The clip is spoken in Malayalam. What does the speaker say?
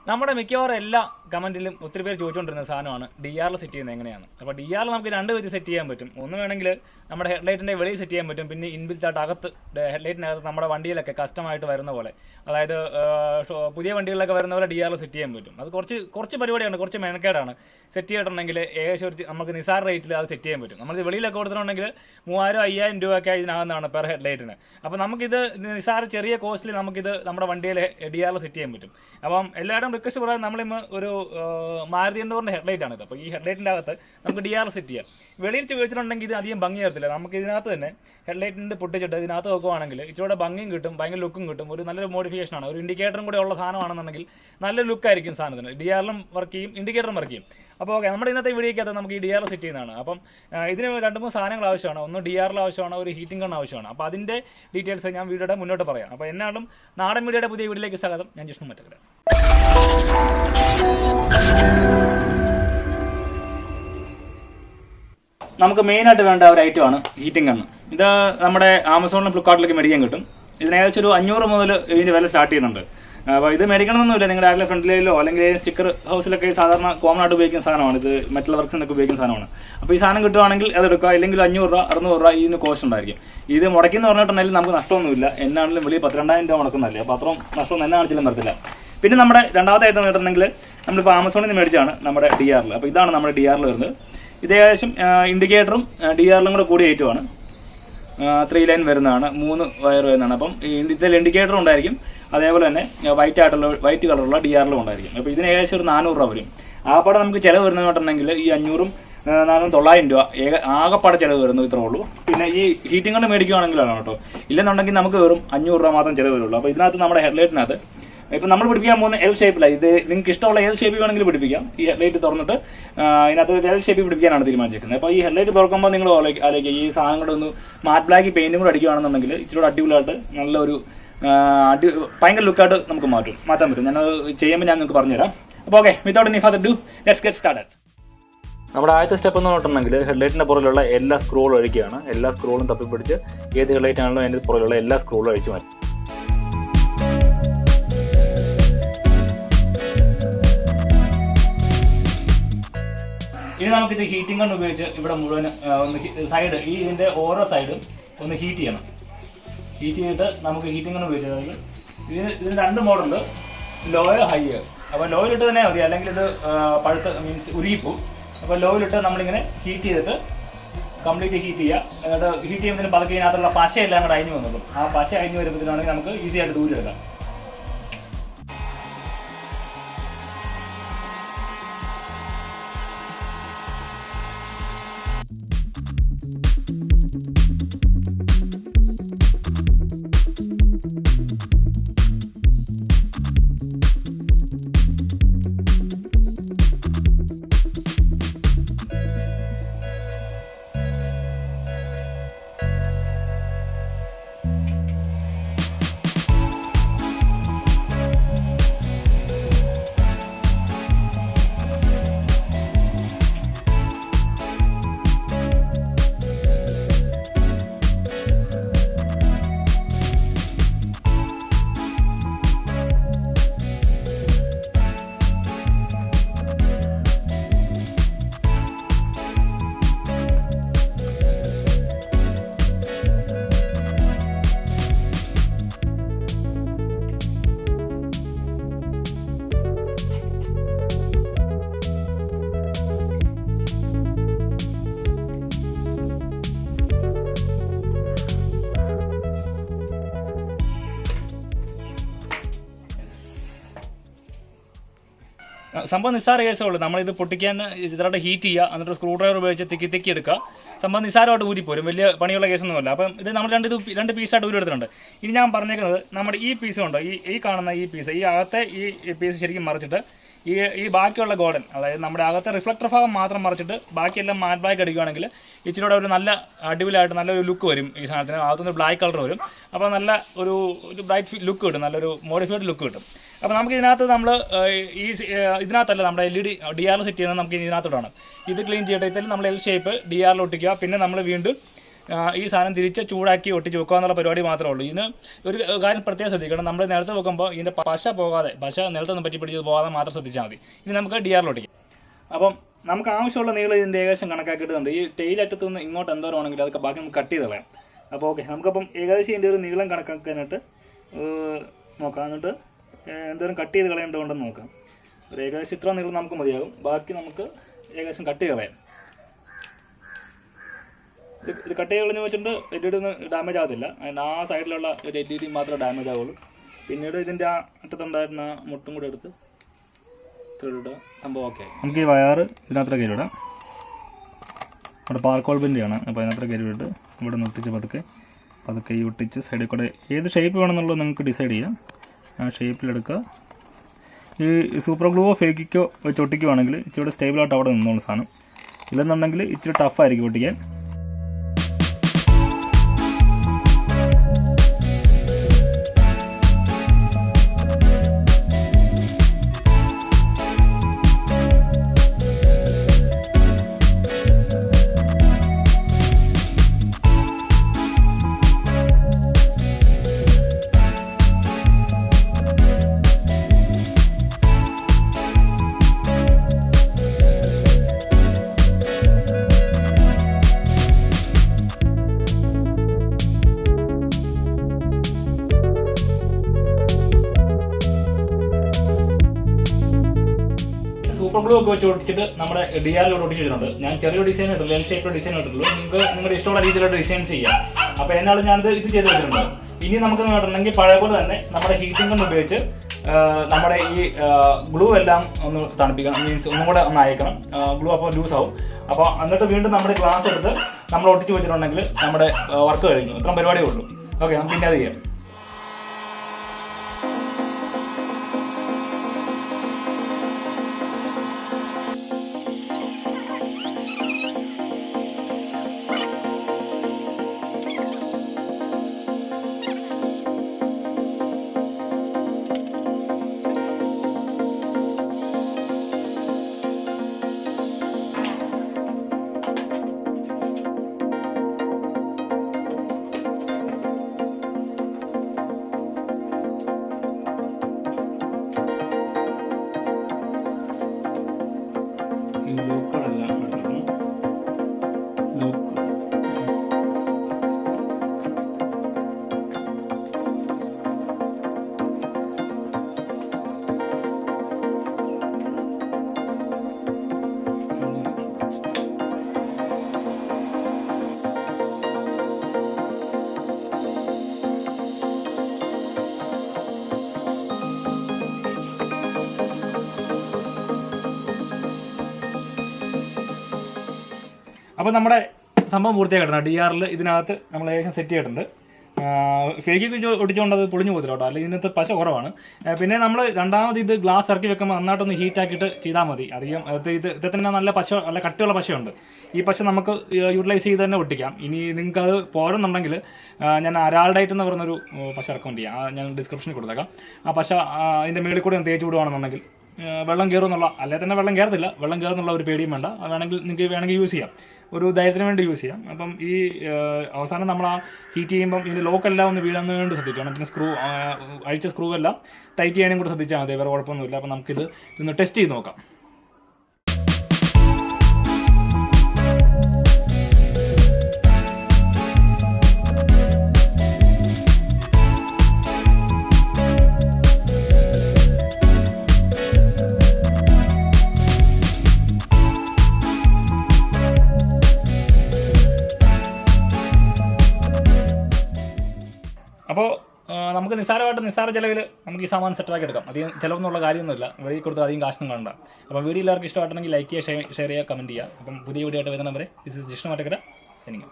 നമ്മുടെ മിക്കവാറും എല്ലാ കമൻറ്റിലും ഒത്തിരി പേര് ചോദിച്ചുകൊണ്ടിരുന്ന സാധനമാണ് DRL സെറ്റ് ചെയ്യുന്നത് എങ്ങനെയാണ്. അപ്പോൾ DRL നമുക്ക് രണ്ട് വിധത്തിൽ സെറ്റ് ചെയ്യാൻ പറ്റും. ഒന്ന് വേണമെങ്കിൽ നമ്മുടെ ഹെഡ്ലൈറ്റിൻ്റെ വെളിയിൽ സെറ്റ് ചെയ്യാൻ പറ്റും. പിന്നെ ഇൻബിൽറ്റായിട്ട് അകത്ത് ഹെഡ്ലൈറ്റിനകത്ത് നമ്മുടെ വണ്ടിയിലൊക്കെ കസ്റ്റമായിട്ട് വരുന്ന പോലെ, അതായത് പുതിയ വണ്ടികളിലൊക്കെ വരുന്ന പോലെ DRL സെറ്റ് ചെയ്യാൻ പറ്റും. അത് കുറച്ച് പരിപാടിയാണ്, കുറച്ച് മെനക്കേടാണ്. സെറ്റ് ചെയ്തിട്ടുണ്ടെങ്കിൽ ഏകദേശം നമുക്ക് നിസാർ റേറ്റിൽ അത് സെറ്റ് ചെയ്യാൻ പറ്റും. നമ്മളിത് വെളിയിലൊക്കെ കൊടുത്തിട്ടുണ്ടെങ്കിൽ 3000-5000 രൂപയൊക്കെ ഇതിനകത്താണ് പെർ ഹെഡ്ലൈറ്റിന്. അപ്പോൾ നമുക്കിത് നിസാർ ചെറിയ കോസ്റ്റിൽ നമുക്കിത് നമ്മുടെ വണ്ടിയിൽ DRL സെറ്റ് ചെയ്യാൻ പറ്റും. അപ്പം എല്ലാവരും റിക്വസ്റ്റ് പറയാൻ നമ്മളിന്ന് ഒരു മാരുതി 800-ൻ്റെ ഹെഡ്ലൈറ്റാണിത്. അപ്പോൾ ഈ ഹെഡ്ലൈറ്റിൻ്റെ അകത്ത് നമുക്ക് DRL സെറ്റ് ചെയ്യാം. വെളിയിൽ ചോദിച്ചിട്ടുണ്ടെങ്കിൽ ഇത് അധികം ഭംഗി തരത്തില്ല. നമുക്ക് ഇതിനകത്ത് തന്നെ ഹെഡ്ലൈറ്റിൻ്റെ പൊട്ടിച്ചിട്ട് ഇതിനകത്ത് നോക്കുവാണെങ്കിൽ ഇച്ചിരി ഭംഗിയും കിട്ടും, ഭയങ്കര ലുക്കും കിട്ടും. ഒരു നല്ലൊരു മോഡിഫിക്കേഷനാണ്. ഒരു ഇൻഡിക്കേറ്ററും കൂടെ ഉള്ള സാധനമാണെന്നുണ്ടെങ്കിൽ നല്ല ലുക്കായിരിക്കും സാധനത്തിന്. DRLും വർക്ക് ചെയ്യും, ഇൻഡിക്കേറ്ററും വർക്ക് ചെയ്യും. അപ്പോൾ ഓക്കെ, നമ്മുടെ ഇന്നത്തെ വീഡിയോയ്ക്കകത്ത് നമുക്ക് ഈ DRL സെറ്റ് ചെയ്യുന്നതാണ്. അപ്പം ഇതിന് 2-3 സാധനങ്ങൾ ആവശ്യമാണ്. ഒന്ന് DRL ആവശ്യമാണ്, ഒരു ഹീറ്റിംഗ് ഗൺ ആവശ്യമാണ്. അപ്പോൾ അതിൻ്റെ ഡീറ്റെയിൽസ് ഞാൻ വീഡിയോയുടെ മുന്നോട്ട് പറയാം. അപ്പോൾ എന്നാലും നാടൻ മീഡിയയുടെ പുതിയ വീഡിയോയിലേക്ക് സ്വാഗതം. ഞാൻ ജിഷ്ണു മറ്റക്കര. നമുക്ക് മെയിനായിട്ട് വേണ്ട ഒരു ഐറ്റമാണ് ഹീറ്റിംഗ് ഗൺ. ഇത് നമ്മുടെ ആമസോണിലും ഫ്ലിപ്കാർട്ടിലൊക്കെ മേടിക്കാൻ കിട്ടും. ഇതിന് ഏകദേശം ഒരു 500 മുതൽ ഇതിൻ്റെ വില സ്റ്റാർട്ട് ചെയ്യുന്നുണ്ട്. അപ്പോൾ ഇത് മേടിക്കണമെന്നൊന്നുമില്ല. നിങ്ങളുടെ ആരുടെ ഫ്രണ്ടിലോ അല്ലെങ്കിൽ സ്റ്റിക്കർ ഹൗസിലൊക്കെ സാധാരണ കോമൺ ആയിട്ട് ഉപയോഗിക്കുന്ന സാധനമാണ്. ഇത് മെറ്റൽ വർക്ക്സിനൊക്കെ ഉപയോഗിക്കുന്ന സാധനമാണ്. അപ്പോൾ ഈ സാധനം കിട്ടുവാണെങ്കിൽ അത് എടുക്കുക. ഇല്ലെങ്കിൽ 500 രൂപ 600 രൂപ ഇതിന് കോസ്റ്റ് ഉണ്ടായിരിക്കും. ഇത് മുടക്കിന്ന് പറഞ്ഞിട്ടുണ്ടെങ്കിൽ നമുക്ക് നഷ്ടമൊന്നുമില്ല. എന്നാണെങ്കിലും വലിയ 12,000 രൂപ മുടക്കുന്നതല്ലേ. അപ്പോൾ അത്രയും നഷ്ടം എന്നാണെങ്കിലും വരത്തില്ല. പിന്നെ നമ്മുടെ രണ്ടാമത്തെ ഐറ്റം കേട്ടിട്ടുണ്ടെങ്കിൽ നമ്മളിപ്പോൾ ആമസോണിൽ നിന്ന് മേടിച്ചാണ് നമ്മുടെ DRL. അപ്പോൾ ഇതാണ് നമ്മുടെ DRL വരുന്നത്. ഇത് ഏകദേശം ഇൻഡിക്കേറ്ററും DRLും കൂടെ കൂടിയ ഐറ്റമാണ്. 3 ലൈൻ വരുന്നതാണ്, 3 വയർ വരുന്നതാണ്. അപ്പം ഇതിൽ ഇൻഡിക്കേറ്ററും ഉണ്ടായിരിക്കും, അതേപോലെ തന്നെ വൈറ്റ് കളറുള്ള DRLും ഉണ്ടായിരിക്കും. അപ്പോൾ ഇതിന് ഏകദേശം ഒരു 400 രൂപ വരും. ആകപ്പാടെ നമുക്ക് ചിലവ് വരുന്നതെന്നുണ്ടെങ്കിൽ ഈ 500-ഉം 900 രൂപ ആകപ്പാടെ ചിലവ് വരുന്നു, ഇത്രേ ഉള്ളൂ. പിന്നെ ഈ ഹീറ്റിംഗ് കൊണ്ട് മേടിക്കുകയാണെങ്കിലാണ് കേട്ടോ. ഇല്ലെന്നുണ്ടെങ്കിൽ നമുക്ക് വെറും 500 രൂപ മാത്രം ചിലവ് വരുള്ളൂ. അപ്പോൾ ഇതിനകത്ത് നമ്മുടെ ഹെഡ്ലൈറ്റിനകത്ത് ഇപ്പം നമ്മൾ പിടിപ്പിക്കാൻ പോകുന്ന L ഷേപ്പിലാണ്. ഇത് നിങ്ങൾക്ക് ഇഷ്ടമുള്ള ഏത് ഷേപ്പിൽ വേണമെങ്കിൽ പിടിപ്പിക്കാം. ഈ ഹെഡ്ലൈറ്റ് തുറന്നിട്ട് ഇതിനകത്ത് ഒരു L ഷേപ്പിൽ പിടിപ്പിക്കാനാണ് തീരുമാനിച്ചിരിക്കുന്നത്. അപ്പോൾ ഈ ഹെഡ്ലൈറ്റ് തുറക്കുമ്പോൾ നിങ്ങൾ ആലോചിക്കുക, ഈ സാധനം കൂടെ ഒന്ന് മാറ്റ് ബ്ലാക്ക് പെയിന്റും കൂടെ അടിക്കുകയാണെന്നുണ്ടെങ്കിൽ ഇച്ചിരി അടിപൊളിയായിട്ട് നല്ലൊരു ഭയങ്കര ലുക്കായിട്ട് നമുക്ക് മാറ്റാൻ പറ്റും. ഞാനത് ചെയ്യുമ്പോൾ ഞാൻ നിങ്ങൾക്ക് പറഞ്ഞുതരാം. അപ്പോൾ okay, without any further do let's get started. നമ്മുടെ ആദ്യത്തെ സ്റ്റെപ്പ് എന്ന് പറഞ്ഞിട്ടുണ്ടെങ്കിൽ ഹെഡ്ലൈറ്റിൻ്റെ പുറകിലുള്ള എല്ലാ സ്ക്രൂകളും അഴിക്കുകയാണ്. എല്ലാ സ്ക്രൂകളും തപ്പിപ്പിടിച്ച് ഏത് ഹെഡ്ലൈറ്റ് ആണല്ലോ അതിൻ്റെ പുറകിലുള്ള എല്ലാ സ്ക്രൂകളും അഴിച്ചു മാറ്റും. ഇനി നമുക്കിത് ഹീറ്റിംഗ് കൊണ്ട് ഉപയോഗിച്ച് ഇവിടെ മുഴുവൻ സൈഡ് ഇതിൻ്റെ ഓരോ സൈഡും ഒന്ന് ഹീറ്റ് ചെയ്യണം. ഹീറ്റ് ചെയ്തിട്ട് നമുക്ക് ഹീറ്റിംഗ് കൊണ്ട് ഉപയോഗിച്ചത് ഇതിന് 2 മോഡുണ്ട്, ലോയോ ഹൈയോ. അപ്പോൾ ലോയിലിട്ട് തന്നെ മതി, അല്ലെങ്കിൽ ഇത് പഴുത്ത് മീൻസ് ഉരുകിപ്പോവും. അപ്പോൾ ലോയിലിട്ട് നമ്മളിങ്ങനെ ഹീറ്റ് ചെയ്തിട്ട് കംപ്ലീറ്റ് ഹീറ്റ് ചെയ്യുക. എന്നിട്ട് ഹീറ്റ് ചെയ്യുന്നതിന് പതുക്കെ ഇതിനകത്തുള്ള പശയെല്ലാം കൂടെ അഴിഞ്ഞു വന്നോളും. ആ പശ അഴിഞ്ഞു വരുമ്പോഴത്തേനാണെങ്കിൽ നമുക്ക് ഈസി ആയിട്ട് ദൂരെടുക്കാം. സംഭവം നിസ്സാര കേസുള്ളൂ. നമ്മളിത് പൊട്ടിക്കാൻ ചെറുതായിട്ട് ഹീറ്റ് ചെയ്യുക, എന്നിട്ട് സ്ക്രൂ ഡ്രൈവർ ഉപയോഗിച്ച് തിക്കി എടുക്കുക. സംഭവം നിസ്സാരമായിട്ട് ഊരിപ്പോരും, വലിയ പണിയുള്ള കേസൊന്നുമല്ല. അപ്പം ഇത് നമ്മൾ രണ്ട് പീസായിട്ട് ഊരിയെടുത്തിട്ടുണ്ട്. ഇനി ഞാൻ പറഞ്ഞേക്കുന്നത് നമ്മുടെ ഈ പീസ് ഉണ്ടോ, ഈ കാണുന്ന ഈ പീസ്, ഈ അകത്തെ ഈ പീസ് ശരിക്കും മറിച്ചിട്ട് ഈ ബാക്കിയുള്ള ഗോൾഡൻ, അതായത് നമ്മുടെ അകത്തെ റിഫ്ലക്ടർ ഭാഗം മാത്രം മറിച്ചിട്ട് ബാക്കിയെല്ലാം മാറ്റ് ബ്ലാക്ക് അടിക്കുകയാണെങ്കിൽ ഇച്ചിരി ഒരു നല്ല അടിപൊളിയായിട്ട് നല്ലൊരു ലുക്ക് വരും. ഈ സാധനത്തിന് അകത്തുനിന്ന് ബ്ലാക്ക് കളർ വരും. അപ്പോൾ നല്ല ഒരു ബ്രൈറ്റ് ലുക്ക് കിട്ടും, നല്ലൊരു മോഡിഫൈഡ് ലുക്ക് കിട്ടും. അപ്പോൾ നമുക്ക് ഇതിനകത്ത് നമ്മൾ ഇതിനകത്തല്ല നമ്മുടെ LED DRL സെറ്റ് ചെയ്യുന്നത് നമുക്ക് ഇതിനകത്തോട്ടാണ്. ഇത് ക്ലീൻ ചെയ്തിട്ട് നമ്മൾ L ഷേപ്പ് DRL ഒട്ടിക്കുക. പിന്നെ നമ്മൾ വീണ്ടും ഈ സാധനം തിരിച്ച് ചൂടാക്കി ഒട്ടിച്ച് വെക്കുക എന്നുള്ള പരിപാടി മാത്രമേ ഉള്ളൂ. ഇതിന് ഒരു കാര്യം പ്രത്യേകം ശ്രദ്ധിക്കണം, നമ്മൾ നിലത്ത് വെക്കുമ്പോൾ ഇതിൻ്റെ പശ പോകാതെ, പശ നിലത്തൊന്നും പറ്റി പിടിച്ച് പോകാതെ മാത്രം ശ്രദ്ധിച്ചാൽ മതി. ഇനി നമുക്ക് DRL ഒട്ടിക്കാം. അപ്പം നമുക്ക് ആവശ്യമുള്ള നീളം ഇതിൻ്റെ ഏകദേശം കണക്കാക്കിയിട്ടുണ്ട്. ഈ ടെയിലറ്റത്തു നിന്ന് ഇങ്ങോട്ട് എന്തോരമാണെങ്കിലും അതൊക്കെ ബാക്കി നമുക്ക് കട്ട് ചെയ്ത് കളയാം. അപ്പോൾ ഓക്കെ, നമുക്കപ്പം ഏകദേശം ഇതിൻ്റെ ഒരു നീളം കണക്കാക്കാനായിട്ട് നോക്കാം. എന്നിട്ട് എന്തോരം കട്ട് ചെയ്ത് കളയേണ്ടതുണ്ടെന്ന് നോക്കാം. ഒരു ഏകദേശം ഇത്ര നീളം നമുക്ക് മതിയാകും. ബാക്കി നമുക്ക് ഏകദേശം കട്ട് ചെയ്ത് കളയാം. ഇത് കട്ട് ചെയ്ത് കളഞ്ഞ് വെച്ചിട്ട് LED ഒന്നും ഡാമേജ് ആകത്തില്ല. അതിൻ്റെ ആ സൈഡിലുള്ള ഒരു LED മാത്രമേ ഡാമേജ് ആവുള്ളൂ. പിന്നീട് ഇതിൻ്റെ ആ അറ്റത്തുണ്ടായിരുന്ന മുട്ടും കൂടെ എടുത്ത് ഇടുക, സംഭവം ഓക്കെ. നമുക്ക് ഈ വയറ് ഇതിനകത്ത് കയറിവിടാം. അവിടെ പാർക്കോൾ ബിൻ്റെയാണ്, അപ്പോൾ അതിനകത്ത് കയറിവിട്ട് ഇവിടെ നിന്ന് ഒട്ടിച്ച് പതുക്കെ ഈ ഒട്ടിച്ച് സൈഡിൽ കൂടെ ഏത് ഷേപ്പ് വേണമെന്നുള്ളത് നിങ്ങൾക്ക് ഡിസൈഡ് ചെയ്യാം. ആ ഷേപ്പിലെടുക്കുക. ഈ സൂപ്പർ ഗ്ലൂവോ ഫേക്കിക്കോ വെച്ച് ഒട്ടിക്കുവാണെങ്കിൽ ഇച്ചിരി സ്റ്റേബിളായിട്ട് അവിടെ നിന്നോളൂ സാധനം. ഇല്ലെന്നുണ്ടെങ്കിൽ ഇച്ചിരി ടഫായിരിക്കും ഒട്ടിക്കാൻ. സൂപ്പർ ഗ്ലൂ ഒക്കെ വെച്ച് ഒട്ടിച്ചിട്ട് നമ്മുടെ DRL ഒട്ടിച്ച് വെച്ചിട്ടുണ്ട്. ഞാൻ ചെറിയ ഡിസൈൻ ഇട്ടുള്ളൂ, എൽ ഷേപ്പിലുള്ള ഡിസൈൻ ഇട്ടുള്ളൂ. നിങ്ങൾക്ക് നിങ്ങളുടെ ഇഷ്ടമുള്ള രീതിയിലുള്ള ഡിസൈൻസ് ചെയ്യാം. അപ്പോൾ എന്നാലും ഞാനിത് ചെയ്ത് വെച്ചിട്ടുണ്ട്. ഇനി നമുക്ക് വേണമെന്നുണ്ടെങ്കിൽ പഴയ പോലെ തന്നെ നമ്മുടെ ഹീറ്റിംഗ് കൊണ്ട് ഉപയോഗിച്ച് നമ്മുടെ ഈ ഗ്ലൂ എല്ലാം ഒന്ന് തണുപ്പിക്കണം, മീൻസ് ഒന്നും കൂടെ ഒന്ന് അയക്കണം. ഗ്ലൂ അപ്പോൾ ലൂസ് ആവും. അപ്പോൾ എന്നിട്ട് വീണ്ടും നമ്മുടെ ഗ്ലാസ് എടുത്ത് നമ്മൾ ഒട്ടിച്ച് വെച്ചിട്ടുണ്ടെങ്കിൽ നമ്മുടെ വർക്ക് കഴിഞ്ഞു. ഇത്ര പരിപാടിയേ ഉള്ളൂ. ഓക്കെ, നമുക്ക് പിന്നെ അത് ചെയ്യാം. അപ്പോൾ നമ്മുടെ സംഭവം പൂർത്തിയാക്കിയിട്ടുണ്ട്. DRL ഇതിനകത്ത് നമ്മൾ ഏകദേശം സെറ്റ് ചെയ്തിട്ടുണ്ട്. ഫേക്ക് ഒട്ടിച്ചുകൊണ്ട് അത് പൊളിഞ്ഞു പോകത്തില്ല കേട്ടോ, അല്ലെങ്കിൽ ഇതിനകത്ത് പശ കുറവാണ്. പിന്നെ നമ്മൾ രണ്ടാമത് ഇത് ഗ്ലാസ് ഇറക്കി വെക്കുമ്പോൾ നന്നായിട്ടൊന്ന് ഹീറ്റാക്കിയിട്ട് ചെയ്താൽ മതി. അധികം ഇത് തന്നെ നല്ല പശ, നല്ല കട്ടിയുള്ള പശയുണ്ട്. ഈ പശ നമുക്ക് യൂട്ടിലൈസ് ചെയ്ത് തന്നെ ഒട്ടിക്കാം. ഇനി നിങ്ങൾക്ക് അത് പോരെന്നുണ്ടെങ്കിൽ ഞാൻ അരാൾഡൈറ്റ് എന്ന് പറഞ്ഞൊരു പശ റെക്കമെൻഡ് ചെയ്യാം. ഞാൻ ഡിസ്ക്രിപ്ഷനിൽ കൊടുത്തേക്കാം. ആ പശ അതിൻ്റെ മേളിൽ കൂടെ തേച്ച് വിടുകയാണെന്നുണ്ടെങ്കിൽ വെള്ളം കയറുമെന്നുള്ള, അല്ലെങ്കിൽ തന്നെ വെള്ളം കയറത്തില്ല, വെള്ളം കയറുന്നുള്ള ഒരു പേടിയും വേണ്ട. നിങ്ങൾക്ക് യൂസ് ചെയ്യാം, ഒരു ധൈര്യത്തിന് വേണ്ടി യൂസ് ചെയ്യാം. അപ്പം ഈ അവസാനം നമ്മൾ ആ ഹീറ്റ് ചെയ്യുമ്പം ഇതിൻ്റെ ലോക്കെല്ലാം ഒന്ന് വീഴാൻ വേണ്ടി ശ്രദ്ധിക്കണം. പിന്നെ അഴിച്ച സ്ക്രൂ എല്ലാം ടൈറ്റ് ചെയ്യാനും കൂടെ ശ്രദ്ധിച്ചാൽ മതി, വേറെ കുഴപ്പമൊന്നുമില്ല. അപ്പം നമുക്കിത് ഇതൊന്ന് ടെസ്റ്റ് ചെയ്ത് നോക്കാം. അപ്പോൾ നമുക്ക് നിസ്സാര ചിലവിൽ നമുക്ക് ഈ സാമാൻ സെറ്റാക്കി എടുക്കാം. അധികം ചിലവെന്നുള്ള കാര്യമൊന്നുമില്ല, വഴി കൊടുത്ത് അധികം കാശൊന്നും കാണണ്ട. അപ്പം വീഡിയോ എല്ലാവർക്കും ഇഷ്ടമായിട്ടുണ്ടെങ്കിൽ ലൈക്ക് ചെയ്യുക, ഷെയർ ചെയ്യുക, കമൻറ്റ് ചെയ്യുക. അപ്പം പുതിയ വീഡിയോ ആയിട്ട് വരുന്ന number this is Jishnu Mattakkara signing.